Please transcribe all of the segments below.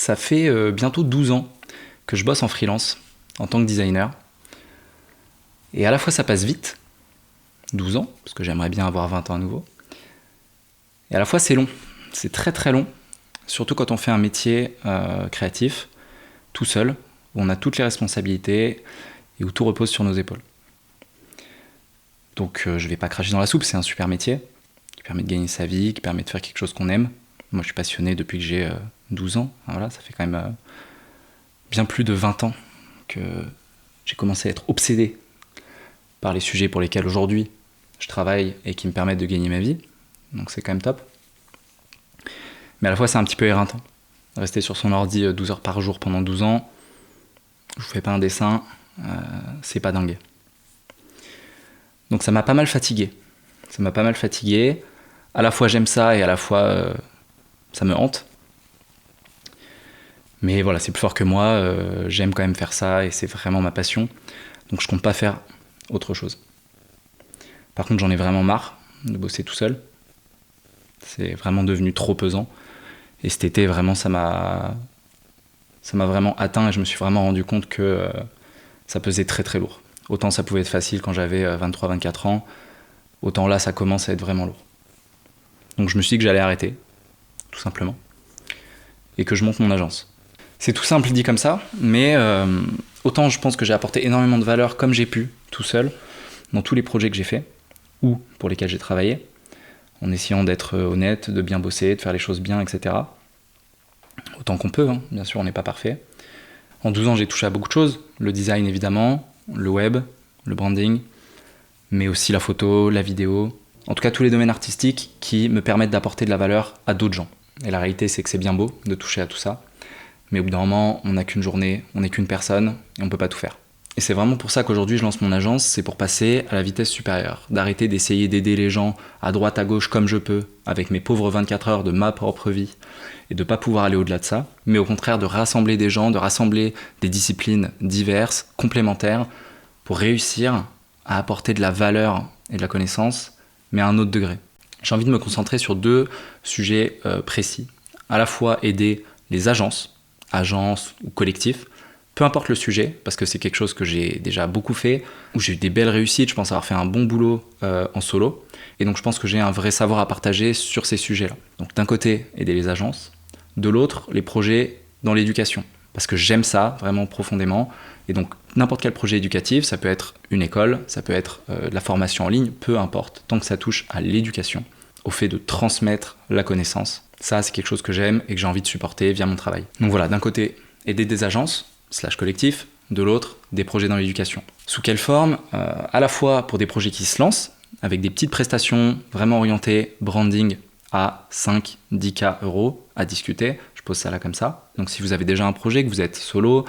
Ça fait bientôt 12 ans que je bosse en freelance en tant que designer. Et à la fois ça passe vite, 12 ans, parce que j'aimerais bien avoir 20 ans à nouveau. Et à la fois c'est long, c'est très très long, surtout quand on fait un métier créatif, tout seul, où on a toutes les responsabilités et où tout repose sur nos épaules. Donc je vais pas cracher dans la soupe, c'est un super métier qui permet de gagner sa vie, qui permet de faire quelque chose qu'on aime. Moi je suis passionné depuis que j'ai 12 ans, voilà, ça fait quand même bien plus de 20 ans que j'ai commencé à être obsédé par les sujets pour lesquels aujourd'hui je travaille et qui me permettent de gagner ma vie. Donc c'est quand même top. Mais à la fois c'est un petit peu éreintant. Rester sur son ordi 12 heures par jour pendant 12 ans, je vous fais pas un dessin, c'est pas dingue. Donc ça m'a pas mal fatigué. À la fois j'aime ça et à la fois ça me hante. Mais voilà, c'est plus fort que moi, j'aime quand même faire ça et c'est vraiment ma passion. Donc je compte pas faire autre chose. Par contre j'en ai vraiment marre de bosser tout seul. C'est vraiment devenu trop pesant. Et cet été vraiment ça m'a vraiment atteint et je me suis vraiment rendu compte que ça pesait très très lourd. Autant ça pouvait être facile quand j'avais 23-24 ans, autant là ça commence à être vraiment lourd. Donc je me suis dit que j'allais arrêter, tout simplement, et que je monte mon agence. C'est tout simple dit comme ça, mais autant je pense que j'ai apporté énormément de valeur comme j'ai pu, tout seul, dans tous les projets que j'ai faits, ou pour lesquels j'ai travaillé, en essayant d'être honnête, de bien bosser, de faire les choses bien, etc. Autant qu'on peut, hein. Bien sûr on n'est pas parfait. En 12 ans j'ai touché à beaucoup de choses, le design évidemment, le web, le branding, mais aussi la photo, la vidéo, en tout cas tous les domaines artistiques qui me permettent d'apporter de la valeur à d'autres gens. Et la réalité c'est que c'est bien beau de toucher à tout ça, mais au bout d'un moment on n'a qu'une journée, on n'est qu'une personne et on peut pas tout faire. Et c'est vraiment pour ça qu'aujourd'hui je lance mon agence, c'est pour passer à la vitesse supérieure, d'arrêter d'essayer d'aider les gens à droite à gauche comme je peux, avec mes pauvres 24 heures de ma propre vie, et de pas pouvoir aller au-delà de ça, mais au contraire de rassembler des gens, de rassembler des disciplines diverses, complémentaires, pour réussir à apporter de la valeur et de la connaissance, mais à un autre degré. J'ai envie de me concentrer sur deux sujets précis, à la fois aider les agences ou collectifs, peu importe le sujet, parce que c'est quelque chose que j'ai déjà beaucoup fait, où j'ai eu des belles réussites, je pense avoir fait un bon boulot en solo, et donc je pense que j'ai un vrai savoir à partager sur ces sujets-là. Donc d'un côté, aider les agences, de l'autre, les projets dans l'éducation, parce que j'aime ça vraiment profondément, et donc n'importe quel projet éducatif, ça peut être une école, ça peut être de la formation en ligne, peu importe, tant que ça touche à l'éducation, au fait de transmettre la connaissance. Ça, c'est quelque chose que j'aime et que j'ai envie de supporter via mon travail. Donc voilà, d'un côté, aider des agences, /collectif, de l'autre, des projets dans l'éducation. Sous quelle forme ? À la fois pour des projets qui se lancent, avec des petites prestations vraiment orientées branding à 5, 10K euros à discuter. Je pose ça là comme ça. Donc si vous avez déjà un projet, que vous êtes solo,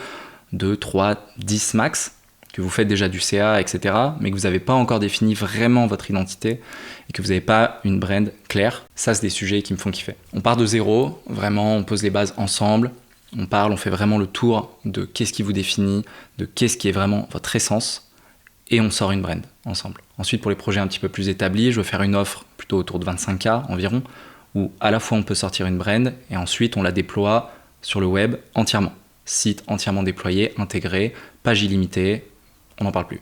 2, 3, 10 max, que vous faites déjà du CA, etc., mais que vous n'avez pas encore défini vraiment votre identité et que vous n'avez pas une brand claire, ça c'est des sujets qui me font kiffer. On part de zéro, vraiment, on pose les bases ensemble, on parle, on fait vraiment le tour de qu'est-ce qui vous définit, de qu'est-ce qui est vraiment votre essence, et on sort une brand ensemble. Ensuite, pour les projets un petit peu plus établis, je veux faire une offre plutôt autour de 25K environ, où à la fois on peut sortir une brand, et ensuite on la déploie sur le web entièrement. Site entièrement déployé, intégré, page illimitée, on n'en parle plus.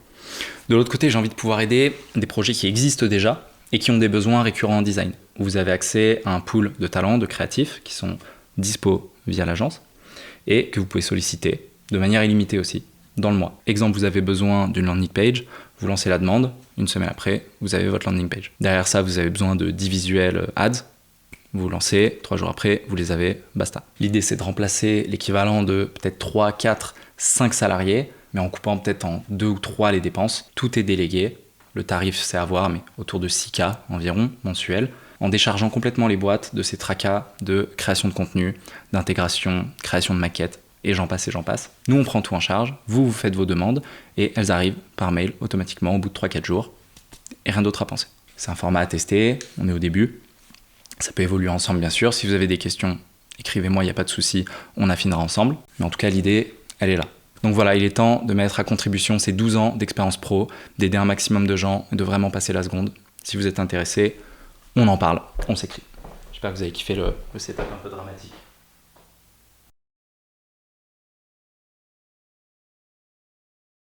De l'autre côté, j'ai envie de pouvoir aider des projets qui existent déjà et qui ont des besoins récurrents en design, où vous avez accès à un pool de talents, de créatifs qui sont dispo via l'agence et que vous pouvez solliciter de manière illimitée aussi dans le mois. Exemple, vous avez besoin d'une landing page, vous lancez la demande, une semaine après, vous avez votre landing page. Derrière ça, vous avez besoin de 10 visuels ads, vous lancez, 3 jours après, vous les avez, basta. L'idée, c'est de remplacer l'équivalent de peut-être 3, 4, 5 salariés, mais en coupant peut-être en 2 ou 3 les dépenses. Tout est délégué. Le tarif, c'est à voir, mais autour de 6K environ mensuel, en déchargeant complètement les boîtes de ces tracas de création de contenu, d'intégration, création de maquettes, et j'en passe. Nous, on prend tout en charge, vous faites vos demandes, et elles arrivent par mail automatiquement au bout de 3-4 jours, et rien d'autre à penser. C'est un format à tester, on est au début, ça peut évoluer ensemble bien sûr. Si vous avez des questions, écrivez-moi, il n'y a pas de souci, on affinera ensemble. Mais en tout cas, l'idée, elle est là. Donc voilà, il est temps de mettre à contribution ces 12 ans d'expérience pro, d'aider un maximum de gens et de vraiment passer la seconde. Si vous êtes intéressé, on en parle, on s'écrit. J'espère que vous avez kiffé le setup un peu dramatique.